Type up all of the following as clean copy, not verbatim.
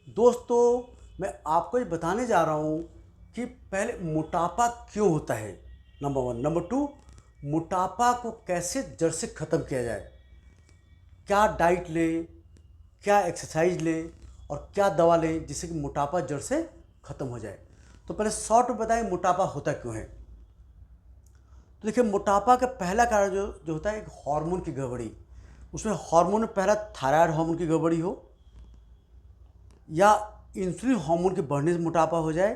दोस्तों, मैं आपको ये बताने जा रहा हूँ कि पहले मोटापा क्यों होता है, नंबर वन। नंबर टू, मोटापा को कैसे जड़ से ख़त्म किया जाए। क्या डाइट लें, क्या एक्सरसाइज लें और क्या दवा लें जिससे कि मोटापा जड़ से ख़त्म हो जाए। तो पहले शॉर्ट में बताएं मोटापा होता क्यों है। तो देखिए, मोटापा का पहला कारण जो होता है एक हार्मोन की गड़बड़ी। उसमें हार्मोन में पहला थायराइड हार्मोन की गड़बड़ी हो, या इंसुलिन हार्मोन के बढ़ने से मोटापा हो जाए,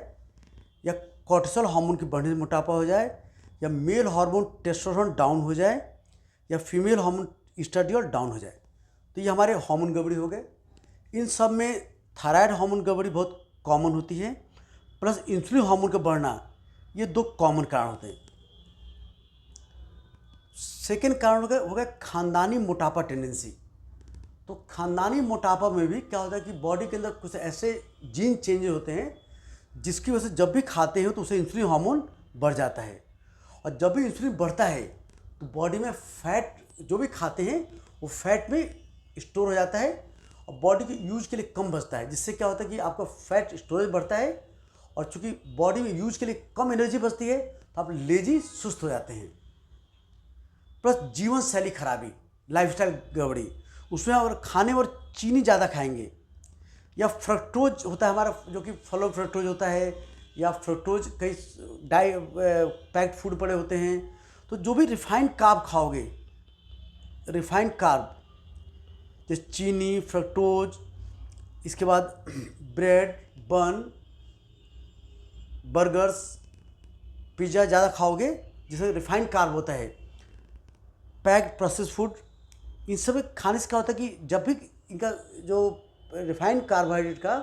या कोर्टिसोल हार्मोन के बढ़ने से मोटापा हो जाए, या मेल हार्मोन टेस्टोस्टेरोन डाउन हो जाए, या फीमेल हार्मोन ईस्ट्राडियोल डाउन हो जाए। तो ये हमारे हार्मोन गड़बड़ी हो गए। इन सब में थायराइड हार्मोन गड़बड़ी बहुत कॉमन होती है, प्लस इंसुलिन हार्मोन का बढ़ना, ये दो कॉमन कारण होते हैं। सेकेंड कारण हो गया खानदानी मोटापा टेंडेंसी। तो खानदानी मोटापा में भी क्या होता है कि बॉडी के अंदर कुछ ऐसे जीन चेंज होते हैं जिसकी वजह से जब भी खाते हैं तो उसे इंसुलिन हार्मोन बढ़ जाता है, और जब भी इंसुलिन बढ़ता है तो बॉडी में फैट जो भी खाते हैं वो फैट में स्टोर हो जाता है और बॉडी के यूज के लिए कम बचता है, जिससे क्या होता है कि आपका फैट स्टोरेज बढ़ता है, और चूंकि बॉडी में यूज के लिए कम एनर्जी बचती है तो आप लेजी सुस्त हो जाते हैं। प्लस जीवन शैली खराबी, लाइफस्टाइल गड़बड़ी। उसमें अगर खाने और चीनी ज़्यादा खाएंगे, या फ्रक्टोज होता है हमारा जो कि फलों फ्रक्टोज होता है, या फ्रक्टोज कई पैक्ड फूड पड़े होते हैं। तो जो भी रिफाइंड कार्ब खाओगे, रिफाइंड कार्ब जैसे चीनी, फ्रक्टोज, इसके बाद ब्रेड, बन, बर्गर्स, पिज़्ज़ा ज़्यादा खाओगे जिसमें रिफाइंड कार्ब होता है, पैक्ड प्रोसेस फूड, इन सब खाने से क्या होता है कि जब भी इनका जो रिफाइंड कार्बोहाइड्रेट का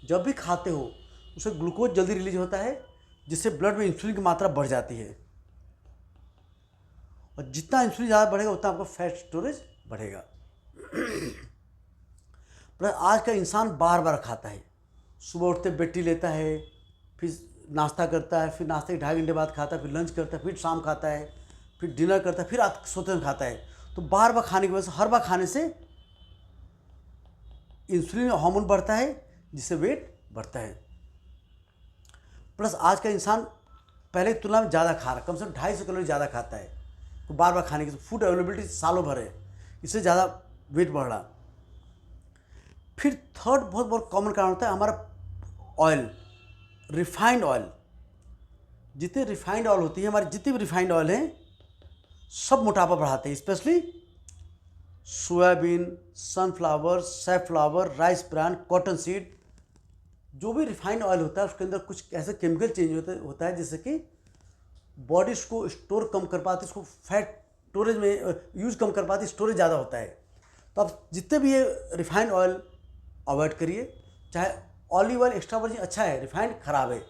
जब भी खाते हो उससे ग्लूकोज जल्दी रिलीज होता है, जिससे ब्लड में इंसुलिन की मात्रा बढ़ जाती है, और जितना इंसुलिन ज़्यादा बढ़ेगा उतना आपका फैट स्टोरेज बढ़ेगा। पर आज का इंसान बार बार खाता है। सुबह उठते बेटी लेता है, फिर नाश्ता करता है, फिर नाश्ते के 2.5 घंटे बाद खाता है, फिर लंच करता है, फिर शाम खाता है, फिर डिनर करता है, फिर रात सोते समय खाता है। तो बार बार खाने की वजह से हर बार खाने से इंसुलिन हार्मोन बढ़ता है जिससे वेट बढ़ता है। प्लस आज का इंसान पहले की तुलना में ज़्यादा खा रहा है, कम से कम 250 कैलोरी ज़्यादा खाता है। तो बार बार खाने की फूड अवेलेबिलिटी सालों भर है, इससे ज़्यादा वेट बढ़ रहा। फिर थर्ड बहुत बहुत कॉमन कारण होता है हमारा ऑयल, रिफाइंड ऑयल। जितने रिफाइंड ऑयल होती है, हमारे जितने भी रिफाइंड ऑयल हैं सब मोटापा बढ़ाते हैं, specially soybean, sunflower, safflower, rice bran, cotton seed. जो भी रिफाइंड ऑयल होता है उसके अंदर कुछ ऐसे केमिकल चेंज होता है जिससे कि बॉडी इसको स्टोर कम कर पाती है, इसको फैट स्टोरेज में यूज कम कर पाती है, स्टोरेज ज़्यादा होता है। तो आप जितने भी ये रिफाइंड ऑयल अवॉइड करिए। चाहे ऑलिव ऑयल एक्स्ट्रा वर्जिन अच्छा है, रिफाइंड खराब है।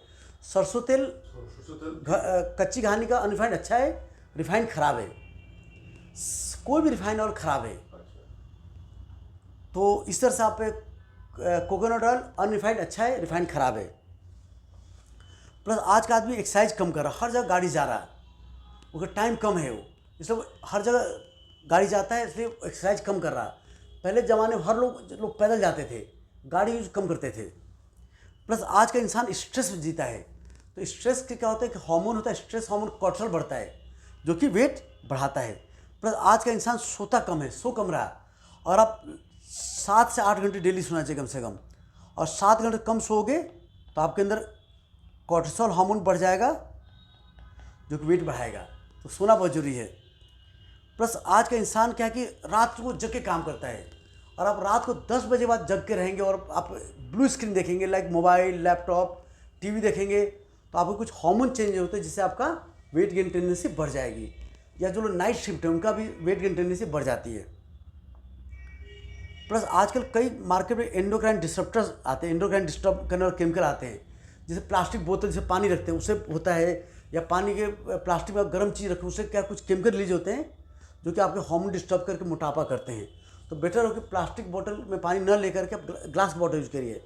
सरसों तेल कच्ची घानी का अनरिफाइंड अच्छा है, रिफाइंड खराब है। कोई भी रिफाइंड ऑयल खराब है। तो इस तरह से आप कोकोनट ऑयल अनरिफाइंड अच्छा है, रिफाइंड खराब है। प्लस आज का आदमी एक्सरसाइज कम कर रहा है, हर जगह गाड़ी जा रहा है, उसका टाइम कम है, वो इसलिए हर जगह गाड़ी जाता है, इसलिए एक्सरसाइज कम कर रहा है। पहले ज़माने में हर लोग पैदल जाते थे, गाड़ी यूज कम करते थे। प्लस आज का इंसान स्ट्रेस में जीता है। तो स्ट्रेस के क्या होता है कि हार्मोन होता है, स्ट्रेस हार्मोन कोर्टिसोल बढ़ता है जो कि वेट बढ़ाता है। प्लस आज का इंसान सोता कम है, सो कम रहा, और आप 7 से 8 घंटे डेली सोना चाहिए कम से कम, और 7 घंटे कम सोओगे तो आपके अंदर कोर्टिसोल हार्मोन बढ़ जाएगा जो कि वेट बढ़ाएगा। तो सोना बहुत जरूरी है। प्लस आज का इंसान क्या है कि रात को जग के काम करता है, और आप रात को 10 बजे बाद जग के रहेंगे और आप ब्लू स्क्रीन देखेंगे, लाइक मोबाइल, लैपटॉप, टीवी देखेंगे, तो आपको कुछ हार्मोन चेंज होते हैं जिससे आपका वेट गेन टेंडेंसी बढ़ जाएगी। या जो लोग नाइट शिफ्ट है उनका भी वेट गेन टेंडेंसी बढ़ जाती है। प्लस आजकल कई मार्केट में एंडोक्राइन डिस्टर्बर्स आते हैं, एंडोक्राइन डिस्टर्ब करने वाले केमिकल आते हैं, जैसे प्लास्टिक बोतल जैसे पानी रखते हैं उससे होता है, या पानी के प्लास्टिक में गर्म चीज़ रखें उससे क्या कुछ केमिकल रिलीज होते हैं जो कि आपके हार्मोन डिस्टर्ब करके मोटापा करते हैं। तो बेटर हो कि प्लास्टिक बोतल में पानी न लेकर के आप ग्लास बॉटल यूज करिए।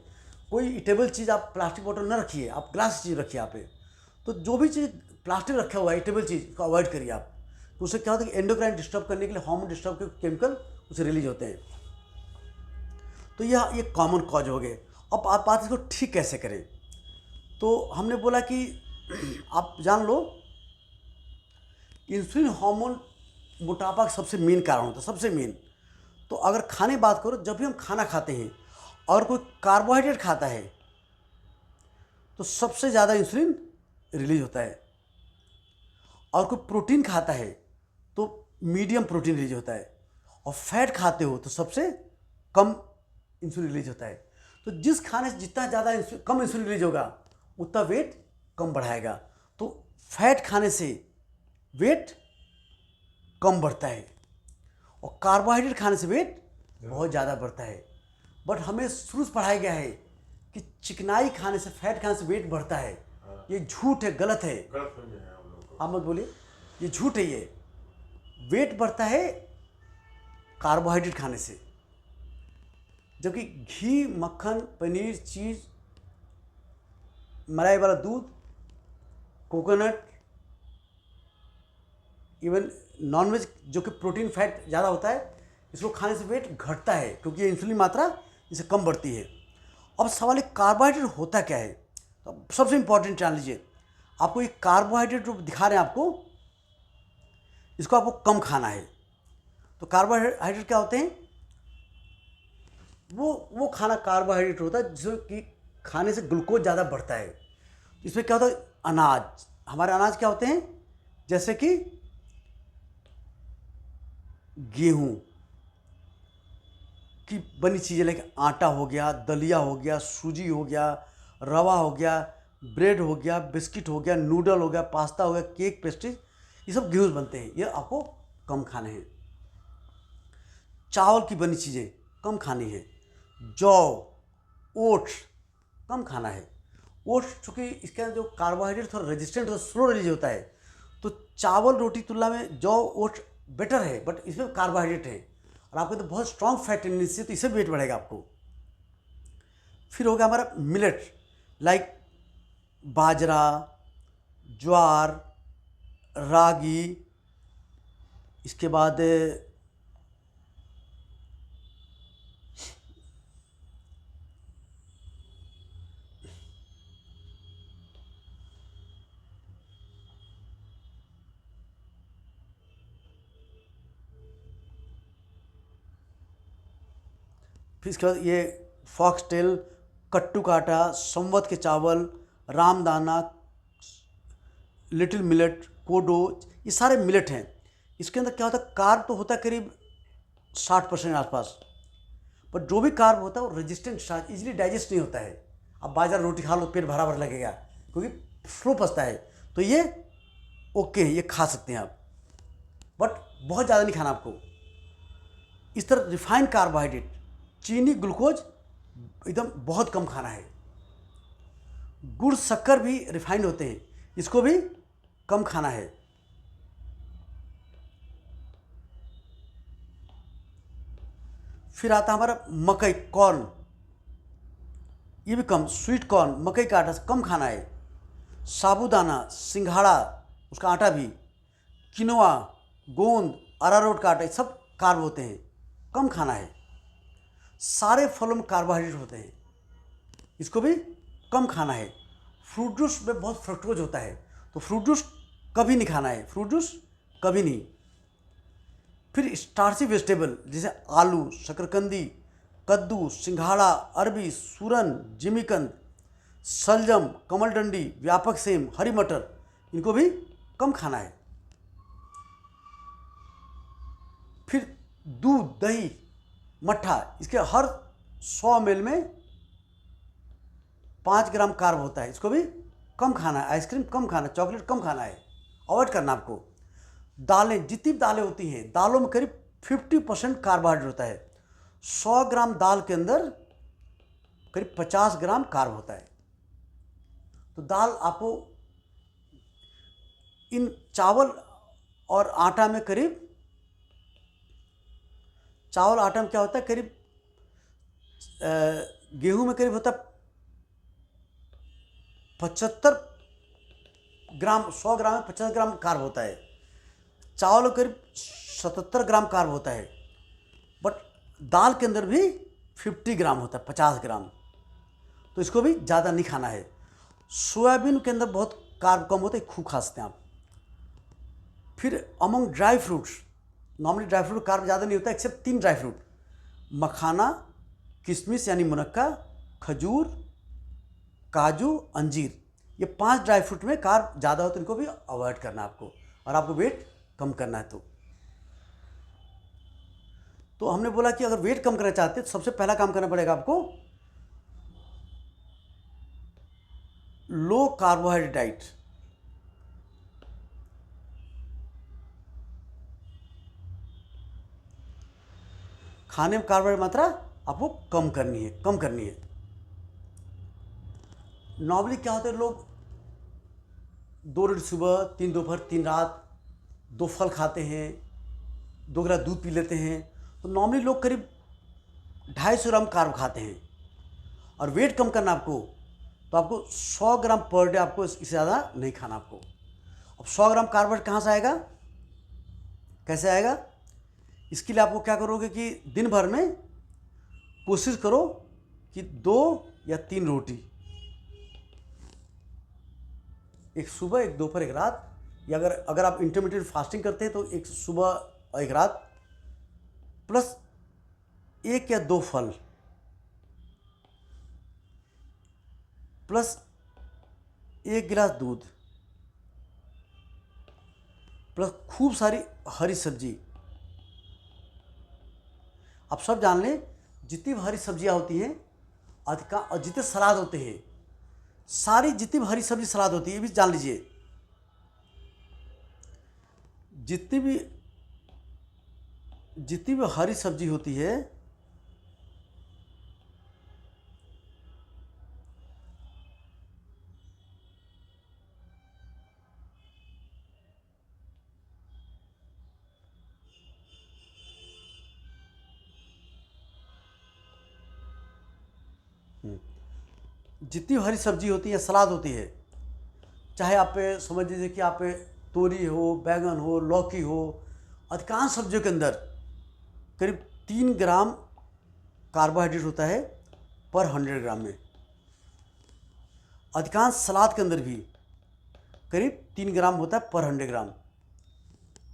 कोई ईटेबल चीज़ आप प्लास्टिक बोतल न रखिए, आप ग्लास चीज़ रखिए यहाँ पे। तो जो भी चीज़ प्लास्टिक रखा हुआ है ईटेबल चीज़ को अवॉइड करिए आप। तो उससे क्या होता है कि एंडोक्राइन डिस्टर्ब करने के लिए हार्मोन डिस्टर्ब के केमिकल उसे रिलीज होते हैं। तो यह कॉमन कॉज हो गए। अब आप बात इसको ठीक कैसे करें। तो हमने बोला कि आप जान लो, इंसुलिन हार्मोन मोटापा का सबसे मेन कारण होता है, सबसे मेन। तो अगर खाने की बात करो, जब भी हम खाना खाते हैं और कोई कार्बोहाइड्रेट खाता है तो सबसे ज़्यादा इंसुलिन रिलीज होता है, और कोई प्रोटीन खाता है तो मीडियम प्रोटीन रिलीज होता है, और फैट खाते हो तो सबसे कम इंसुलिन रिलीज होता है। तो जिस खाने से जितना ज़्यादा कम इंसुलिन रिलीज होगा उतना वेट कम बढ़ाएगा। तो फैट खाने से वेट कम बढ़ता है, और कार्बोहाइड्रेट खाने से वेट बहुत ज़्यादा बढ़ता है। बट हमें शुरू से पढ़ाया गया है कि चिकनाई खाने से, फैट खाने से वेट बढ़ता है। ये झूठ है, गलत है। आप मत बोलिए, ये झूठ है। ये वेट बढ़ता है कार्बोहाइड्रेट खाने से, जबकि घी, मक्खन, पनीर, चीज़, मलाई वाला दूध, कोकोनट, इवन नॉनवेज जो कि प्रोटीन फैट ज़्यादा होता है, इसको खाने से वेट घटता है, क्योंकि ये इंसुलिन मात्रा इससे कम बढ़ती है। अब सवाल है कार्बोहाइड्रेट होता क्या है। तो सबसे इंपॉर्टेंट जान लीजिए, आपको ये कार्बोहाइड्रेट जो दिखा रहे हैं आपको, इसको आपको कम खाना है। तो कार्बोहाइड्रेट क्या होते हैं, वो खाना कार्बोहाइड्रेट होता है जो कि खाने से ग्लूकोज ज़्यादा बढ़ता है। इसमें क्या होता है, अनाज, हमारे अनाज क्या होते हैं, जैसे कि गेहूँ की बनी चीज़ें, लाइक आटा हो गया, दलिया हो गया, सूजी हो गया, रवा हो गया, ब्रेड हो गया, बिस्किट हो गया, नूडल हो गया, पास्ता हो गया, केक, पेस्ट्रीज, ये सब गेहूँ बनते हैं, ये आपको कम खाने हैं। चावल की बनी चीज़ें कम खानी है। जौ, ओट्स कम खाना है। ओट्स चूँकि इसके अंदर जो कार्बोहाइड्रेट थोड़ा रेजिस्टेंट होता है, स्लो रिलीज होता है, तो चावल रोटी तुलना में जौ, ओट्स बेटर है, बट इसमें कार्बोहाइड्रेट है, और आपको तो बहुत स्ट्रॉन्ग फैट टेंडेंसी है, तो इससे वेट बढ़ेगा आपको। फिर हो गया हमारा मिलेट, लाइक बाजरा, ज्वार, रागी, इसके बाद इसके बाद ये फॉक्सटेल, कट्टू का आटा, संवत के चावल, रामदाना, लिटिल मिलेट, कोडो, ये सारे मिलेट हैं। इसके अंदर क्या होता है, कार्ब तो होता है करीब 60% आसपास, पर जो भी कार्ब होता है वो रेजिस्टेंट स्टार्च, इजीली डाइजेस्ट नहीं होता है। अब बाजार रोटी खा लो, पेट भरा भर लगेगा, क्योंकि स्लो पचता है। तो ये ओके है, ये खा सकते हैं आप, बट बहुत ज़्यादा नहीं खाना आपको। इस तरह रिफाइंड कार्बोहाइड्रेट, चीनी, ग्लूकोज एकदम बहुत कम खाना है। गुड़, शक्कर भी रिफाइंड होते हैं, इसको भी कम खाना है। फिर आता है हमारा मकई, कॉर्न, ये भी कम, स्वीट कॉर्न, मकई का आटा कम खाना है। साबूदाना, सिंघाड़ा, उसका आटा भी, किनोआ, गोंद, अरारोट का आटा, ये सब कार्ब होते हैं, कम खाना है। सारे फलों में कार्बोहाइड्रेट होते हैं, इसको भी कम खाना है। फ्रूट जूस में बहुत फ्रक्टोज होता है, तो फ्रूट जूस कभी नहीं खाना है, फ्रूट जूस कभी नहीं। फिर स्टार्ची वेजिटेबल जैसे आलू, शकरकंदी, कद्दू, सिंघाड़ा, अरबी, सूरन, जिमीकंद, सलजम, कमलडंडी, व्यापक सेम, हरी मटर, इनको भी कम खाना है। फिर दूध, दही, मट्ठा, इसके हर 100 ml में 5 ग्राम कार्ब होता है, इसको भी कम खाना है। आइसक्रीम कम खाना है, चॉकलेट कम खाना है, अवॉइड करना आपको। दालें, जितनी भी दालें होती हैं, दालों में करीब 50% कार्बोहाइड्रेट होता है। 100 ग्राम दाल के अंदर करीब 50 ग्राम कार्ब होता है। तो दाल आपको, इन चावल और आटा में करीब, चावल आटा में क्या होता है, करीब गेहूं में करीब होता है 75 ग्राम, 100 ग्राम में 50 ग्राम कार्ब होता है। चावल में करीब 77 ग्राम कार्ब होता है, बट दाल के अंदर भी 50 ग्राम होता है, 50 ग्राम। तो इसको भी ज़्यादा नहीं खाना है। सोयाबीन के अंदर बहुत कार्ब कम होते हैं, खूब खा सकते हैं आप। फिर among dry fruits, normally dry fruit carb ज़्यादा नहीं होता एक्सेप्ट 3 ड्राई फ्रूट, मखाना, किशमिश यानी मुनक्का, खजूर, काजू, अंजीर, ये 5 ड्राई फ्रूट में कार्ब ज़्यादा होते हैं, इनको भी अवॉइड करना है आपको, और आपको वेट कम करना है। तो हमने बोला कि अगर वेट कम करना चाहते हैं तो सबसे पहला काम करना पड़ेगा आपको लो कार्बोहाइड्रेट डाइट। खाने में कार्बोहाइड्रेट मात्रा आपको कम करनी है। नॉर्मली क्या होता है, लोग 2 रोटी सुबह, 3 दोपहर, 3 रात, 2 फल खाते हैं, 2 गिलास दूध पी लेते हैं, तो नॉर्मली लोग करीब 250 ग्राम कार्ब खाते हैं। और वेट कम करना आपको, तो आपको 100 ग्राम पर डे, आपको इससे ज़्यादा नहीं खाना आपको। अब 100 ग्राम कार्बोहाइड्रेट कहाँ से आएगा, कैसे आएगा? इसके लिए आपको क्या करोगे कि दिन भर में कोशिश करो कि 2 या 3 रोटी, एक सुबह, एक दोपहर, एक रात, या अगर आप इंटरमीडिएट फास्टिंग करते हैं तो एक सुबह और एक रात, प्लस 1 या 2 फल, प्लस 1 गिलास दूध, प्लस खूब सारी हरी सब्जी। आप सब जान लें, जितनी भी हरी सब्जियां होती हैं और जितने सलाद होते हैं, सारी जितनी भी हरी सब्जी सलाद होती है, ये भी जान लीजिए, जितनी भी हरी सब्जी होती है, जितनी हरी सब्जी होती है, सलाद होती है, चाहे आप समझ लीजिए कि आप तोरी हो, बैगन हो, लौकी हो, अधिकांश सब्जियों के अंदर करीब 3 ग्राम कार्बोहाइड्रेट होता है पर 100 ग्राम में। अधिकांश सलाद के अंदर भी करीब 3 ग्राम होता है पर 100 ग्राम।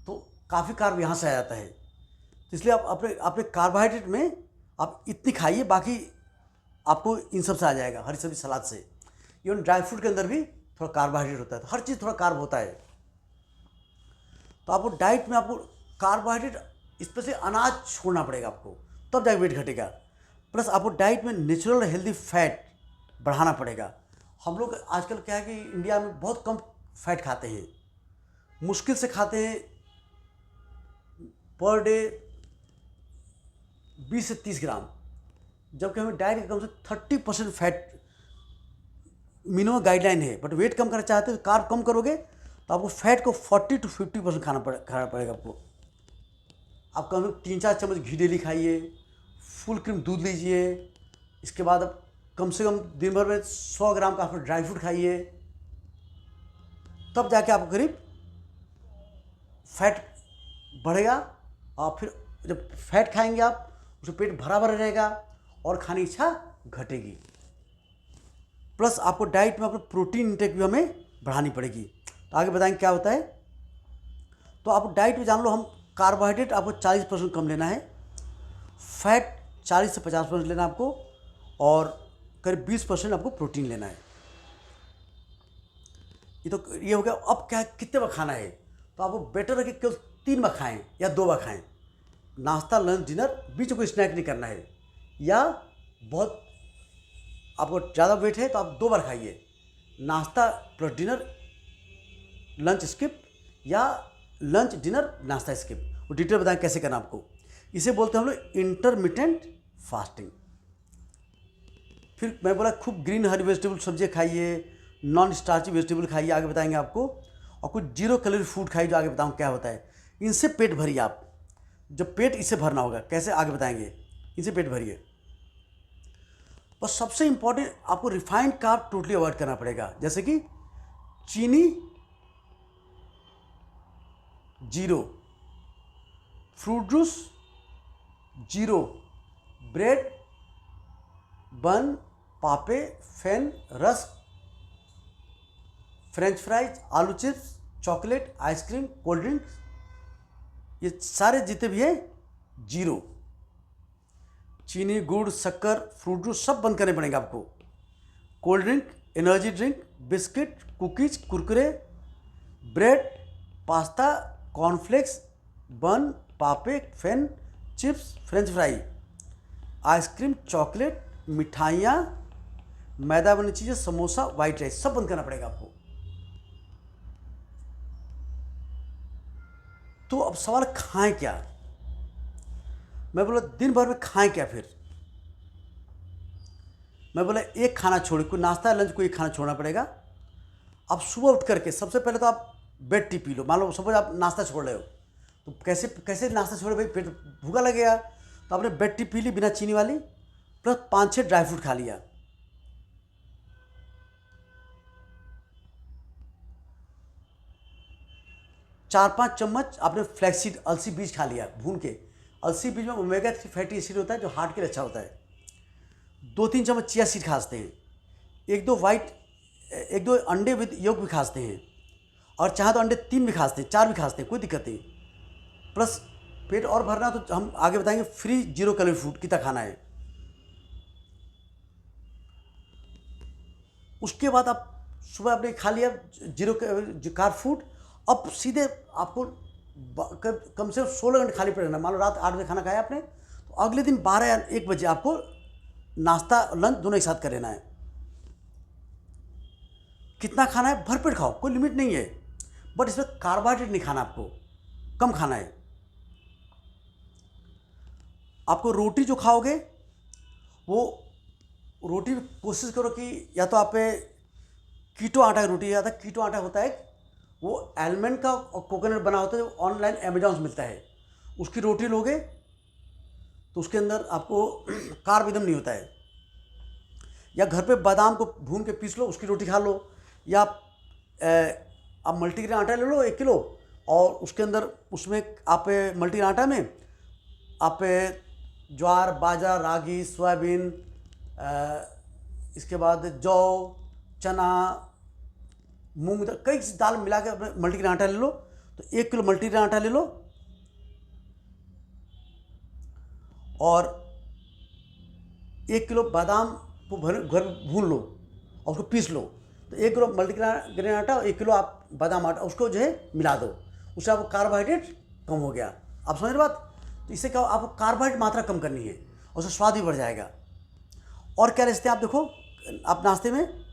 तो काफ़ी कार्ब यहाँ से आ जाता है। तो इसलिए आप अपने कार्बोहाइड्रेट में आप इतनी खाइए, बाकी आपको इन सब से आ जाएगा, हरी सब्जी सलाद से। इवन ड्राई फ्रूट के अंदर भी थोड़ा कार्बोहाइड्रेट होता है, तो हर चीज़ थोड़ा कार्ब होता है। तो आपको डाइट में आपको कार्बोहाइड्रेट, स्पेशली अनाज छोड़ना पड़ेगा आपको, तब जाके वेट घटेगा। प्लस आपको डाइट में नेचुरल हेल्दी फैट बढ़ाना पड़ेगा। हम लोग आजकल क्या है कि इंडिया में बहुत कम फैट खाते हैं, मुश्किल से खाते हैं पर डे 20 से 30 ग्राम, जबकि हमें डाइट के कम से 30% फैट मिनिमम गाइडलाइन है। बट वेट कम करना चाहते हैं तो कार्ब कम करोगे तो आपको फैट को 40 to 50% खाना पड़ेगा आपको। आप कम से कम 3-4 चम्मच घी डेली खाइए, फुल क्रीम दूध लीजिए, इसके बाद आप कम से कम दिन भर में 100 ग्राम का आप ड्राई फ्रूट खाइए, तब जाके आपको करीब फैट बढ़ेगा। और फिर जब फैट खाएंगे आप, उससे पेट भरा भरा रहेगा और खाने की इच्छा घटेगी। प्लस आपको डाइट में अपना प्रोटीन इंटेक भी हमें बढ़ानी पड़ेगी। तो आगे बताएंगे क्या होता है। तो आप डाइट में जान लो, हम कार्बोहाइड्रेट आपको 40% कम लेना है, फैट 40 से 50% लेना आपको, और करीब 20% आपको प्रोटीन लेना है। ये हो गया। अब क्या है, कितने बार खाना है, तो आपको बेटर है कि केवल 3 बार खाएं या 2 बार खाएं। नाश्ता, लंच, डिनर, बीच में कोई स्नैक नहीं करना है। या बहुत आपको ज़्यादा वेट है तो आप 2 बार खाइए, नाश्ता प्लस डिनर, लंच स्किप, या लंच डिनर नाश्ता स्किप। वो डिटेल बताएं कैसे करना आपको। इसे बोलते हैं हम लोग इंटरमिटेंट फास्टिंग। फिर मैं बोला खूब ग्रीन हरी वेजिटेबल सब्जियाँ खाइए, नॉन स्टार्ची वेजिटेबल खाइए, आगे बताएंगे आपको। और कुछ 0 कैलोरी फूड खाइए, जो आगे बताऊँ क्या होता है। इनसे पेट भरिए आप, जब पेट इससे भरना होगा, कैसे आगे बताएंगे। इनसे पेट भरिए। और सबसे इंपॉर्टेंट, आपको रिफाइंड कार्ब टोटली अवॉइड करना पड़ेगा, जैसे कि चीनी 0, फ्रूट जूस 0, ब्रेड बन पापे, फेन, रस्क, फ्रेंच फ्राइज, आलू chips, chocolate, ice cream, cold drinks, ये सारे जितने भी हैं 0। चीनी, गुड़, शक्कर, फ्रूट जूस सब बंद करने पड़ेंगे आपको। Cold drink, energy drink, biscuit, cookies, Kurkure, bread, pasta, cornflakes, bun, पापे, फेन, chips, french fry, ice cream, chocolate, मिठाइयाँ, मैदा बनी चीज़ें, समोसा, वाइट राइस सब बंद करना पड़ेगा आपको। तो अब सवाल खाएं क्या? मैं बोला दिन भर में खाएं क्या फिर? मैं बोला एक खाना छोड़े, कोई नाश्ता लंच कोई एक खाना छोड़ना पड़ेगा। आप सुबह उठ करके सबसे पहले तो आप बेड टी पी लो। मान लो सपोज आप नाश्ता छोड़ रहे हो, तो कैसे कैसे नाश्ता छोड़े भाई, पेट भूखा लगेगा। तो आपने बेड टी पी ली बिना चीनी वाली, प्लस 5-6 ड्राई फ्रूट खा लिया। चार 5 चम्मच आपने फ्लैक्सीड अलसी बीज खा लिया भून के। अलसी बीज में ओमेगा 3 फैटी एसिड होता है जो हार्ट के लिए अच्छा होता है। 2-3 चम्मच चिया सीड खाते हैं। एक दो अंडे विद योग भी खाते हैं, और चाहे तो अंडे 3 भी खाते हैं, 4 भी खाते हैं, कोई दिक्कत नहीं। प्लस पेट और भरना तो हम आगे बताएंगे। फ्री 0 कैलोरी फूड कितना खाना है। उसके बाद आप सुबह आपने खा लिया 0 कार्ब फूड। अब सीधे आपको कम से कम 16 घंटे खाली पड़ेगा। मान लो रात 8 बजे खाना खाया आपने, तो अगले दिन 12 या 1 बजे आपको नाश्ता लंच दोनों एक साथ कर लेना है। कितना खाना है? भरपेट खाओ, कोई लिमिट नहीं है, बट इसमें कार्बोहाइड्रेट नहीं खाना, आपको कम खाना है। आपको रोटी जो खाओगे वो रोटी कोशिश करो कि या तो आप कीटो आटा की रोटी, या तो कीटो आटा होता है वो आलमंड का और कोकोनट बना होता है, जो ऑनलाइन अमेजॉन से मिलता है। उसकी रोटी लोगे तो उसके अंदर आपको कार्ब एकदम नहीं होता है। या घर पे बादाम को भून के पीस लो, उसकी रोटी खा लो। या आप मल्टीग्रेन आटा ले लो 1 किलो, और उसके अंदर उसमें आप मल्टीग्रेन आटा में आप ज्वार, बाजरा, रागी, सोयाबीन, इसके बाद जौ, चना, मूंग, कई दाल मिला के मल्टीग्रेन आटा ले लो। तो 1 किलो मल्टीग्रेन आटा ले लो, और 1 किलो बादाम को घर भून लो और उसको पीस लो। तो 1 किलो मल्टीग्रेन आटा और 1 किलो आप बादाम आटा उसको जो है मिला दो। उससे आपको कार्बोहाइड्रेट कम हो गया। आप समझ रहे बात? तो इससे क्या, आपको कार्बोहाइड्रेट मात्रा कम करनी है और उससे स्वाद भी बढ़ जाएगा। और क्या रखते हैं आप देखो, आप नाश्ते में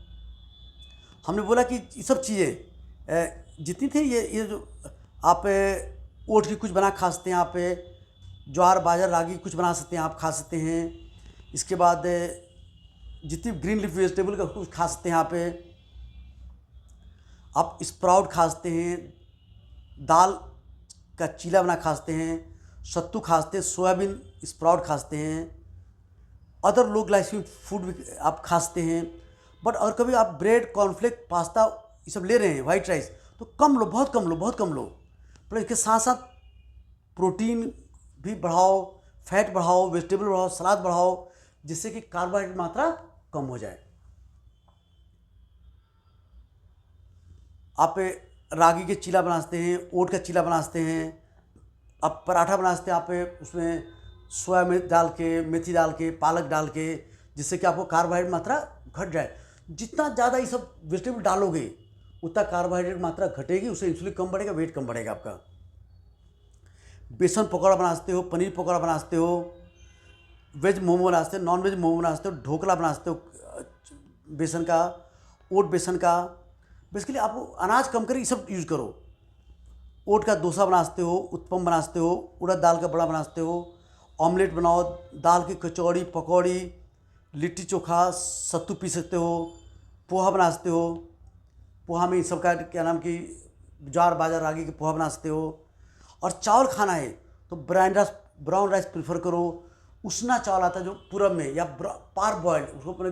हमने बोला कि ये सब चीज़ें जितनी थी, ये जो आप ओट की कुछ बना खा सकते हैं, आप ज्वार, बाजरा, रागी कुछ बना सकते हैं, आप खा सकते हैं। इसके बाद जितनी ग्रीन लीफ वेजिटेबल का कुछ खा सकते हैं आप स्प्राउट खा सकते हैं, दाल का चीला बना खा सकते हैं, सत्तू खा सकते हैं, सोयाबीन स्प्राउट खा सकते हैं, अदर लो ग्लाइसेमिक फूड भी आप खा सकते हैं। बट और कभी आप ब्रेड, कॉर्नफ्लेक्स, पास्ता ये सब ले रहे हैं, वाइट राइस, तो कम लो, बहुत कम लो, बहुत कम लो। पर इसके साथ साथ प्रोटीन भी बढ़ाओ, फैट बढ़ाओ, वेजिटेबल बढ़ाओ, सलाद बढ़ाओ, जिससे कि कार्बोहाइड्रेट मात्रा कम हो जाए। आप रागी के चीला बना सकते हैं, ओट का चीला बना सकते हैं, आप पराठा बना सकते हैं, आप उसमें सोया मिर्च डाल के, मेथी डाल के, पालक डाल के, जिससे कि आपको कार्बोहाइड्रेट मात्रा घट जाए। जितना ज़्यादा ये सब वेजिटेबल डालोगे उतना कार्बोहाइड्रेट मात्रा घटेगी, उससे इंसुलिन कम बढ़ेगा, वेट कम बढ़ेगा आपका। बेसन पकौड़ा बना सकते हो, पनीर पकौड़ा बना सकते हो, वेज मोमो बना सकते हो, नॉन वेज मोमो बना सकते हो, ढोकला बना सकते हो बेसन का, ओट बेसन का। बेसिकली आप अनाज कम करके ये सब यूज़ करो। ओट का डोसा बना सकते हो, उत्पम बना सकते हो, उड़द दाल का बड़ा बना सकते हो, ऑमलेट बनाओ, दाल की कचौड़ी, पकौड़ी, लिट्टी चोखा, सत्तू पी सकते हो, पोहा बना सकते हो। पोहा में सब का क्या नाम कि ज्वार, बाजरा, रागी के पोहा बना सकते हो। और चावल खाना है तो ब्राउन राइस प्रेफर करो। उसना चावल आता है जो पूरब में, या पार बॉइल्ड, उसको अपने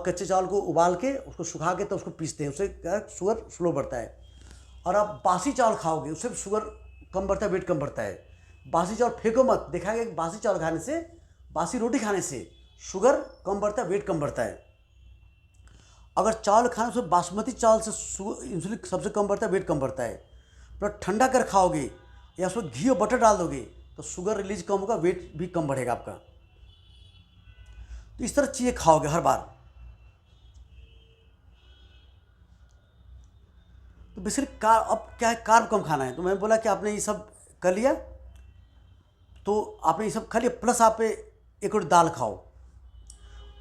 कच्चे चावल को उबाल के उसको सुखा के तो उसको पीसते हैं, उससे क्या शुगर स्लो बढ़ता है। और आप बासी चावल खाओगे उससे शुगर कम बढ़ता है, वेट कम बढ़ता है। बासी चावल फेंको मत। देखा गया कि बासी चावल खाने से, बासी रोटी खाने से शुगर कम बढ़ता है, वेट कम बढ़ता है। अगर चावल खाने से बासमती चावल से इंसुलिन सबसे कम बढ़ता है, वेट कम बढ़ता है। पर ठंडा कर खाओगे या उसमें घी और बटर डाल दोगे तो शुगर रिलीज कम होगा, वेट भी कम बढ़ेगा आपका। तो इस तरह चीज़ें खाओगे हर बार। तो बेसिकली अब क्या है, कार्ब कम खाना है। तो मैं बोला कि आपने ये सब कर लिया, तो आपने ये सब खा लिया, प्लस आप एक और दाल खाओ,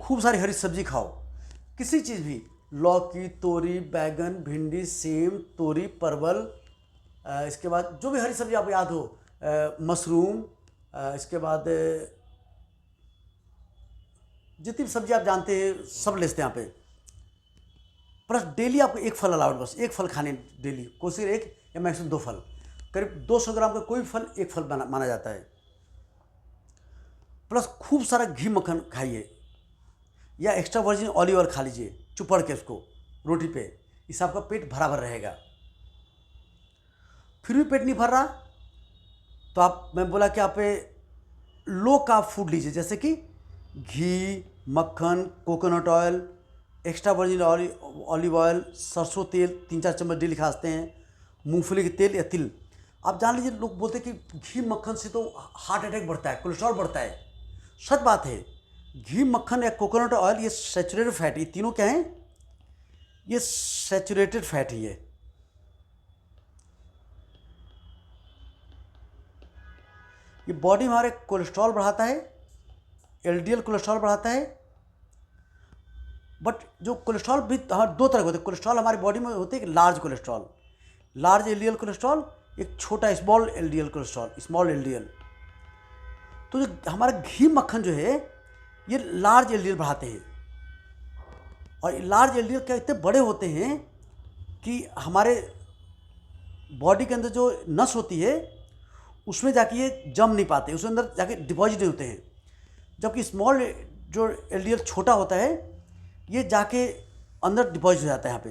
खूब सारी हरी सब्जी खाओ, किसी चीज़ भी, लौकी, तोरी, बैगन, भिंडी, सेम, तोरी, परवल, इसके बाद जो भी हरी सब्जी आपको याद हो, मशरूम, इसके बाद जितनी भी सब्जी आप जानते हैं सब लेते हैं यहाँ पे। प्लस डेली आपको एक फल अलाउड, बस एक फल खाने डेली, कोशिश एक या मैक्सिमम 2 फल। करीब 200 ग्राम का कोई भी फल एक फल माना जाता है। प्लस खूब सारा घी मक्खन खाइए या एक्स्ट्रा वर्जिन ऑलिव ऑयल खा लीजिए चुपड़ के उसको रोटी पे, इससे आपका पेट भरा भर रहेगा। फिर भी पेट नहीं भर रहा तो मैं बोला कि आप लो कार्ब फूड लीजिए, जैसे कि घी, मक्खन, coconut oil, extra virgin olive oil, सरसों तेल 3-4 चम्मच डेली खाते हैं, मूंगफली के तेल या तिल। आप जान लीजिए, लोग बोलते हैं कि घी मक्खन से तो हार्ट अटैक बढ़ता है, कोलेस्ट्रॉल बढ़ता है। सच बात है, घी, मक्खन या कोकोनट ऑयल ये सैचुरेटेड फैट, ये तीनों क्या हैं, ये सैचुरेटेड फैट ही है। ये बॉडी में हमारे कोलेस्ट्रॉल बढ़ाता है, एलडीएल कोलेस्ट्रॉल बढ़ाता है। बट जो कोलेस्ट्रॉल भी हमारे 2 तरह के होते हैं। कोलेस्ट्रॉल हमारी बॉडी में होते हैं, एक large cholesterol, large LDL cholesterol, एक छोटा small LDL cholesterol, small LDL. तो जो हमारा घी मक्खन जो है ये लार्ज एलडीएल बढ़ाते हैं। और लार्ज एलडीएल क्या इतने बड़े होते हैं कि हमारे बॉडी के अंदर जो नस होती है उसमें जाके ये जम नहीं पाते, उसके अंदर जाके डिपॉजिट नहीं होते हैं। जबकि स्मॉल जो एलडीएल छोटा होता है ये जाके अंदर डिपॉजिट हो जाता है यहाँ पे।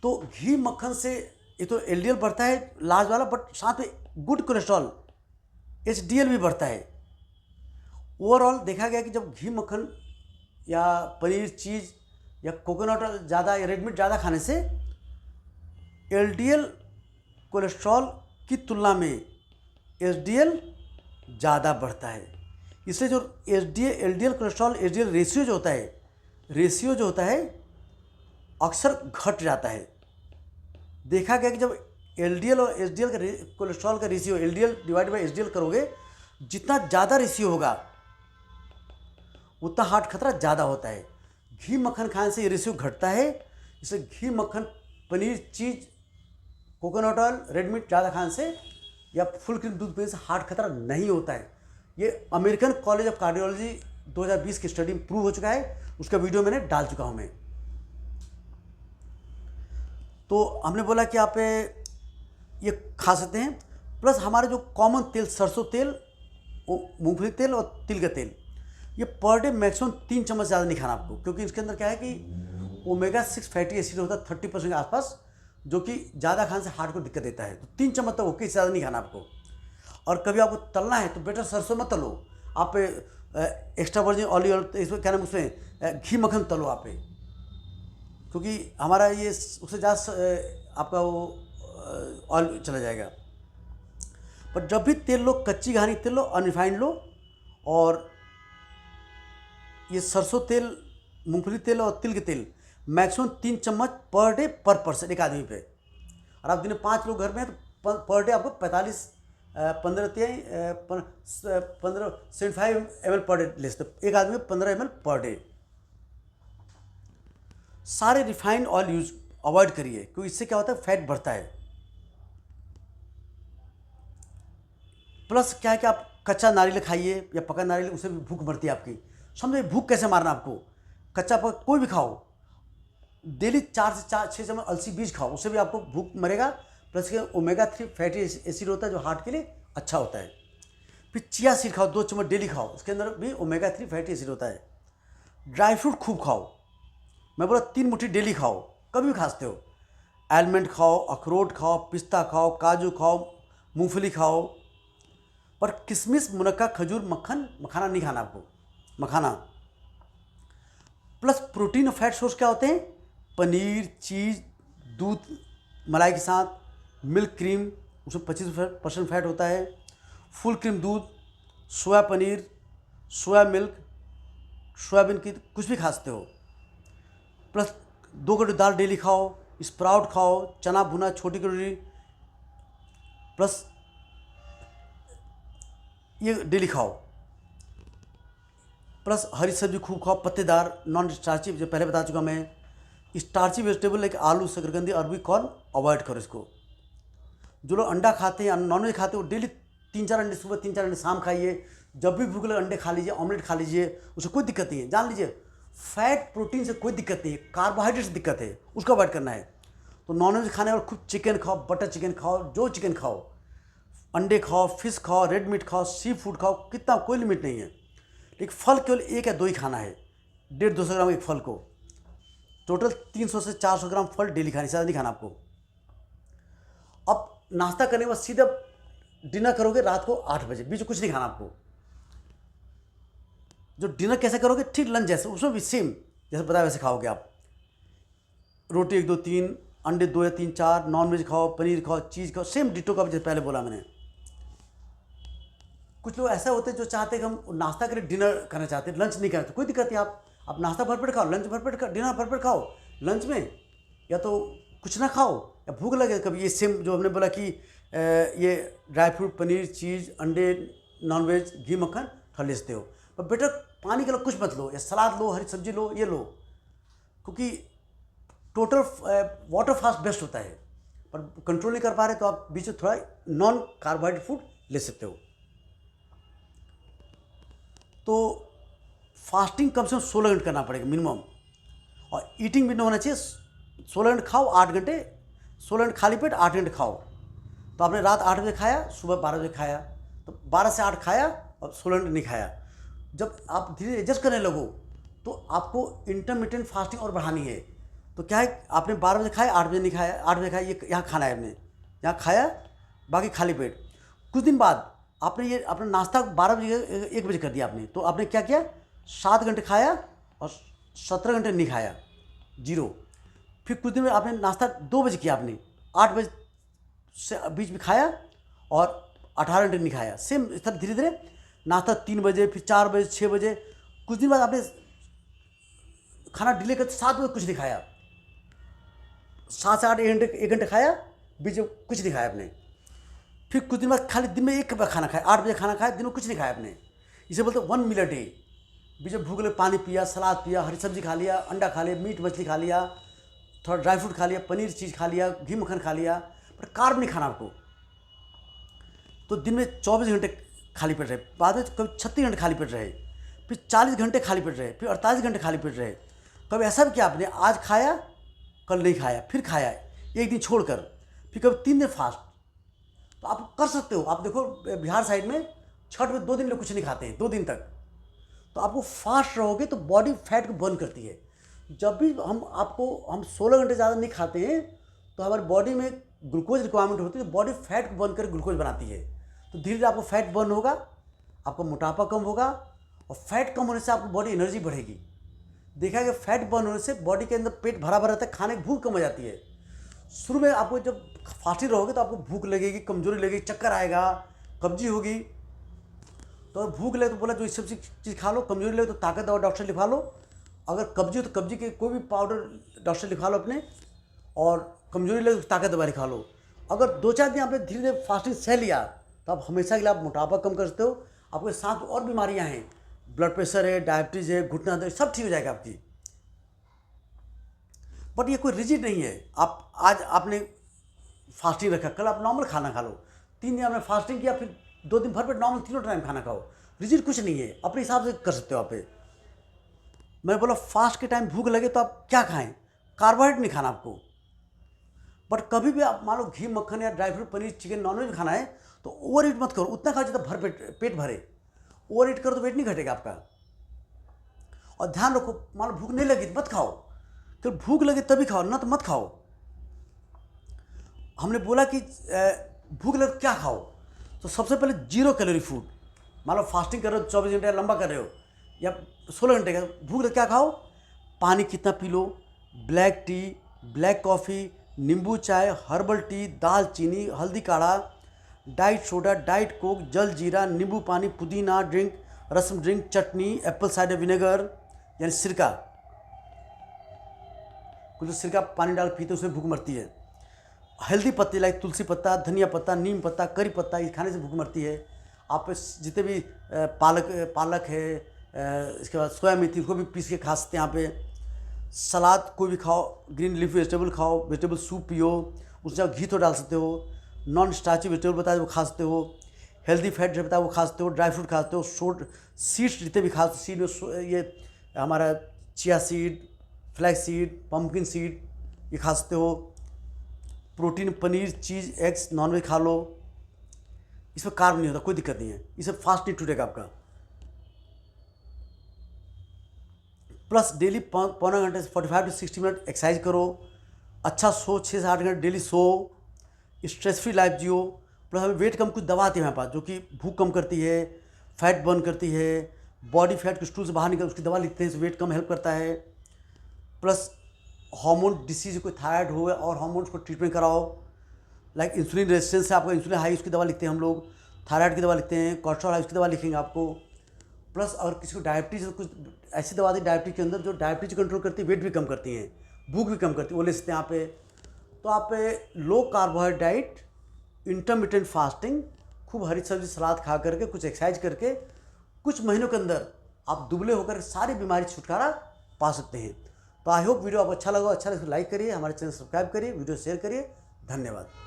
तो घी मक्खन से ये तो एलडीएल बढ़ता है लार्ज वाला, बट साथ में गुड कोलेस्ट्रॉल एचडीएल भी बढ़ता है। ओवरऑल देखा गया कि जब घी मक्खन या पनीर, चीज़ या कोकोनट ज़्यादा या रेड मीट ज़्यादा खाने से एलडीएल कोलेस्ट्रॉल की तुलना में एचडीएल ज़्यादा बढ़ता है। इसलिए जो एलडीएल कोलेस्ट्रॉल एचडीएल रेशियो जो होता है अक्सर घट जाता है। देखा गया कि जब एलडीएल और एचडीएल का कोलेस्ट्रॉल का ratio, LDL divide by HDL करोगे, जितना ज़्यादा रेशियो होगा उतना हार्ट खतरा ज़्यादा होता है। घी मक्खन खाने से ये रेशियो घटता है। इसलिए घी मक्खन, पनीर, चीज़, कोकोनट ऑयल, रेड मीट ज़्यादा खाने से या फुल क्रीम दूध पीने से हार्ट खतरा नहीं होता है। ये अमेरिकन कॉलेज ऑफ कार्डियोलॉजी 2020 की स्टडी में प्रूव हो चुका है, उसका वीडियो मैंने डाल चुका हूँ मैं। तो हमने बोला कि आप ये खा सकते हैं। प्लस हमारे जो कॉमन तेल, सरसों तेल, मूंगफली तेल और तिल का तेल, ये पर डे मैक्सिमम 3 चम्मच ज़्यादा नहीं खाना आपको, क्योंकि इसके अंदर क्या है कि ओमेगा 6 फैटी एसिड होता है 30% के आसपास, जो कि ज़्यादा खाने से हार्ट को दिक्कत देता है। तो 3 चम्मच तक ओके, इससे ज़्यादा नहीं खाना आपको। और कभी आपको तलना है तो बेटर सरसों मत तलो, आप एक्स्ट्रा वर्जिन ऑलिव ऑयल, इसमें क्या नाम, उसमें घी मक्खन तलो आप, क्योंकि हमारा ये उससे ज़्यादा आपका वो ऑयल चला जाएगा। पर जब भी तेल लो, कच्ची घानी तेल लो, अनरिफाइंड लो, और ये सरसों तेल, मूंगफली तेल और तिल के तेल मैक्सिमम 3 चम्मच पर डे पर पर्सन, एक आदमी पे। और आप दिन में 5 लोग घर में हैं तो पर डे आपको 75 ml पर डे ले सकते, एक आदमी 15 ml पर डे। सारे रिफाइंड ऑयल यूज अवॉइड करिए, क्योंकि इससे क्या होता है, फैट बढ़ता है। प्लस क्या है कि आप कच्चा नारियल खाइए या पका नारियल, उससे भी भूख बढ़ती है आपकी। समझे भूख कैसे मारना आपको, कच्चा पका कोई भी खाओ, डेली 4 से 6 चम्मच अलसी बीज खाओ, उससे भी आपको भूख मरेगा। प्लस के ओमेगा 3 फैटी एसिड होता है जो हार्ट के लिए अच्छा होता है। फिर चिया सीड खाओ, 2 चम्मच डेली खाओ, उसके अंदर भी ओमेगा 3 फैटी एसिड होता है। ड्राई फ्रूट खूब खाओ, मैं बोला 3 मुट्ठी डेली खाओ, कभी भी खाते हो। आलमंड खाओ, अखरोट खाओ, पिस्ता खाओ, काजू खाओ, मूंगफली खाओ। पर किशमिश, मुनक्का, खजूर, मक्खन, मखाना नहीं खाना आपको। मखाना प्लस प्रोटीन और फैट सोर्स क्या होते हैं? पनीर, चीज़, दूध मलाई के साथ, मिल्क क्रीम, उसमें 25% फैट होता है, फुल क्रीम दूध, सोया पनीर, सोया मिल्क, सोयाबीन की कुछ भी खा सकते हो। प्लस 2 कटोरी दाल डेली खाओ, स्प्राउट खाओ, चना भुना छोटी कटोरी, प्लस ये डेली खाओ। प्लस हरी सब्जी खूब खाओ, पत्तेदार, नॉन स्टार्ची, जो पहले बता चुका मैं। स्टार्ची वेजिटेबल लाइक आलू, शकरकंदी, अरबी, कॉर्न अवॉइड करो इसको। जो लोग अंडा खाते हैं, नॉनवेज खाते हैं, वो डेली 3-4 अंडे सुबह, 3-4 अंडे शाम खाइए। जब भी भूख लगे अंडे खा लीजिए, ऑमलेट खा लीजिए, उससे कोई दिक्कत नहीं है। जान लीजिए फैट प्रोटीन से कोई दिक्कत नहीं है, कार्बोहाइड्रेट से दिक्कत है, उसको अवॉइड करना है। तो नॉनवेज खाने और खूब चिकन खाओ, बटर चिकन खाओ, जो चिकन खाओ, अंडे खाओ, फिश खाओ, रेड मीट खाओ, सी फूड खाओ, कितना कोई लिमिट नहीं है। लेकिन फल केवल 1 या 2 ही खाना है, 150-200 ग्राम एक फल को। टोटल 300 से 400 ग्राम फल डेली खाने, ज़्यादा नहीं खाना आपको। अब नाश्ता करने के बाद सीधा डिनर करोगे रात को 8 बजे, बीच में कुछ नहीं खाना आपको। जो डिनर कैसे करोगे? ठीक लंच जैसे, उसमें भी सेम जैसे बताया वैसे खाओगे आप। रोटी 1, 2, 3, अंडे 2 या 3, 4, नॉन वेज खाओ, पनीर खाओ, चीज़ खाओ, सेम डिटो का जैसे पहले बोला मैंने। कुछ लोग ऐसा होते हैं जो चाहते हैं कि हम नाश्ता करें, डिनर करना चाहते हैं, लंच नहीं करते, कोई दिक्कत नहीं। आप नाश्ता भरपेट खाओ, लंच भरपेट खाओ, डिनर भरपेट खाओ। लंच में या तो कुछ ना खाओ, या भूख लगे कभी ये सेम जो हमने बोला कि ये ड्राई फ्रूट, पनीर, चीज़, अंडे, नॉनवेज, घी, मक्खन थोड़ा ले सकते हो। पर बेटा पानी के लिए कुछ मत लो, या सलाद लो, हरी सब्जी लो, ये लो, क्योंकि टोटल वाटर फास्ट बेस्ट होता है। पर कंट्रोल नहीं कर पा रहे तो आप बीच में थोड़ा नॉन कार्बोहाइड्रेट फूड ले सकते हो। तो फास्टिंग कम से कम 16 घंटे करना पड़ेगा मिनिमम, और ईटिंग विंडो होना चाहिए 16 घंटे खाओ, 8 घंटे, 16 घंटे खाली पेट, 8 घंटे खाओ। तो आपने रात 8 बजे खाया, सुबह 12 बजे खाया, तो 12 से 8 खाया और 16 घंटे नहीं खाया। जब आप धीरे एडजस्ट करने लगो तो आपको इंटरमिटेंट फास्टिंग और बढ़ानी है। तो क्या है, आपने 12 बजे खाया, 8 बजे नहीं खाया, 8 बजे खाया, ये यहाँ खाना है आपने, यहाँ खाया, बाकी खाली पेट। कुछ दिन बाद आपने ये अपना नाश्ता 12 बजे 1 बजे कर दिया आपने, तो आपने क्या किया, 7 घंटे खाया और 17 घंटे नहीं खाया, 0। फिर कुछ दिन में आपने नाश्ता 2 बजे किया, आपने 8 बजे से बीच में खाया और 18 घंटे नहीं खाया। सेम इस तरह धीरे धीरे नाश्ता 3 बजे, फिर 4 बजे, 6 बजे। कुछ दिन बाद आपने खाना डिले करके 7 बजे कुछ नहीं खाया, 7 से 8 1 घंटे खाया, बीच में कुछ नहीं खाया आपने। फिर कुछ दिन बाद खाली दिन में 1 बार खाना खाया, 8 बजे खाना खाया, दिन में कुछ नहीं खाया आपने। इसे बोलते 1 मील अ डे। बीच में भूख लगे पानी पिया, सलाद पिया, हरी सब्जी खा लिया, अंडा खा लिया, मीट मछली खा लिया, थोड़ा ड्राई फ्रूट खा लिया, पनीर चीज़ खा लिया, घी मक्खन खा लिया, पर कार्ब नहीं खाना आपको। तो दिन में 24 घंटे खाली पेट रहे, बाद में कभी 36 घंटे खाली पेट रहे, फिर 40 घंटे खाली पेट रहे, फिर 48 घंटे खाली पेट रहे। कभी ऐसा भी किया आपने, आज खाया कल नहीं खाया, फिर खाया 1 दिन छोड़कर, फिर कभी 3 दिन फास्ट। तो आप कर सकते हो। आप देखो बिहार साइड में छठ में 2 दिन लोग कुछ नहीं खाते हैं, 2 दिन तक। तो आपको फास्ट रहोगे तो बॉडी फैट को बर्न करती है। जब भी हम 16 घंटे ज़्यादा नहीं खाते हैं तो हमारी बॉडी में ग्लूकोज रिक्वायरमेंट होती है, तो बॉडी फैट को बर्न कर ग्लूकोज बनाती है। तो धीरे धीरे आपको फैट बर्न होगा, आपका मोटापा कम होगा, और फैट कम होने से आपकी बॉडी एनर्जी बढ़ेगी। देखा है कि फैट बर्न होने से बॉडी के अंदर पेट भरा भरा रहता है, खाने की भूख कम हो जाती है। शुरू में आपको जब फास्टिंग रहोगे तो आपको भूख लगेगी, कमजोरी लगेगी, चक्कर आएगा, कब्जी होगी। तो अगर भूख लगे तो बोला जो इस सब चीज़ खा लो, कमजोरी लगे तो ताकत दवा डॉक्टर से लिखवा लो। अगर कब्जी हो तो कब्जी के कोई भी पाउडर डॉक्टर से लिखवा लो अपने, और कमजोरी लगे तो ताकत दवा लिखा लो। अगर 2-4 दिन आपने धीरे धीरे फास्टिंग सह लिया तो आप हमेशा के लिए आप मोटापा कम कर सकते हो। आपके साथ और बीमारियां हैं, ब्लड प्रेशर है, डायबिटीज़ है, घुटना दर्द, सब ठीक हो जाएगा आपकी। बट ये कोई रिजिड नहीं है। आप आज आपने फास्टिंग रखा, कल आप नॉर्मल खाना खा लो, 3 दिन आपने फास्टिंग किया, फिर 2 दिन भर पेट नॉर्मल 3 टाइम खाना खाओ। रिजिड कुछ नहीं है, अपने हिसाब से कर सकते हो आप। मैं बोला फास्ट के टाइम भूख लगे तो आप क्या खाएं, कार्बोहाइड्रेट नहीं खाना आपको। बट कभी भी आप मान लो घी मक्खन या dry fruit, paneer, chicken, non veg खाना है तो ओवर ईट मत करो, उतना खाओ जितना भर पेट भरे। ओवर ईट करो तो वेट नहीं घटेगा आपका। और ध्यान रखो, मान लो भूख नहीं लगी तो मत खाओ, तो भूख लगे तभी खाओ, ना तो मत खाओ। हमने बोला कि भूख लगे तो क्या खाओ, तो सबसे पहले 0 कैलोरी फूड, मान लो फास्टिंग कर रहे हो, 24 घंटे लंबा कर रहे हो या 16 घंटे का, भूख लगे क्या खाओ, पानी कितना P low, black T, black coffee, नींबू चाय, हर्बल टी, दालचीनी, हल्दी काढ़ा, डाइट सोडा, डाइट कोक, जल जीरा, नींबू पानी, पुदीना ड्रिंक, रसम ड्रिंक, चटनी, एप्पल साइडर विनेगर यानी सिरका, कुछ सिरका पानी डाल पीते उसमें भूख मरती है। हेल्दी पत्ते लाइक तुलसी पत्ता, धनिया पत्ता, नीम पत्ता, करी पत्ता, ये खाने से भूख मरती है। आप जितने भी पालक है, इसके बाद सोया मेथी, उसको भी पीस के खा सकते हैं। यहाँ पे सलाद कोई भी खाओ, ग्रीन लीफ वेजिटेबल खाओ, वेजिटेबल सूप पियो, उसमें घी तो डाल सकते हो, नॉन स्टार्ची वेजिटेबल बताया वो खा सकते हो, हेल्दी फैट जो बताया वो खा सकते हो, ड्राई फ्रूट खा सकते हो, सीड्स जितने भी खा सकते, सीड में ये हमारा chia seed, flax seed, pumpkin seed, ये खा सकते हो। प्रोटीन, पनीर, चीज़, एग्स, नॉनवेज खा लो, इसमें कार्ब नहीं होता, कोई दिक्कत नहीं है, इसे फास्ट नहीं टूटेगा आपका। प्लस डेली 1.25 घंटे से 45 से 60 मिनट एक्सरसाइज करो, अच्छा सो, 6 से 8 घंटे डेली सो, स्ट्रेस फ्री लाइफ जियो। प्लस हमें वेट कम कुछ दवा आती है हमारे पास जो कि भूख कम करती है, फैट बर्न करती है, बॉडी फैट को स्टूल से बाहर निकल उसकी दवा लिखते हैं, वेट कम हेल्प करता है। प्लस हार्मोन डिसीज, कोई थायराइड हो और हार्मोन्स को ट्रीटमेंट कराओ, लाइक इंसुलिन रेजिस्टेंस है, आपका इंसुलिन हाई, उसकी दवा लिखते हैं हम लोग, थायराइड की दवा लिखते हैं, कोलेस्ट्रॉल हाई, उसकी दवा लिखेंगे आपको। प्लस अगर किसी को डायबिटीज़, कुछ ऐसी दवा दी डायबिटीज़ के अंदर जो डायबिटीज़ कंट्रोल करती है, वेट भी कम करती हैं, भूख भी कम करती है, वो ले सकते हैं यहाँ पे। तो आप लो कार्बोहाइड्रेट डाइट, इंटरमिटेंट फास्टिंग, खूब हरी सब्जी सलाद खा करके, कुछ एक्सरसाइज करके कुछ महीनों के अंदर आप दुबले होकर सारी बीमारी से छुटकारा पा सकते हैं। तो आई होप वीडियो आपको अच्छा लगा, अच्छा लगे तो लाइक करिए, हमारे चैनल सब्सक्राइब करिए, वीडियो शेयर करिए। धन्यवाद।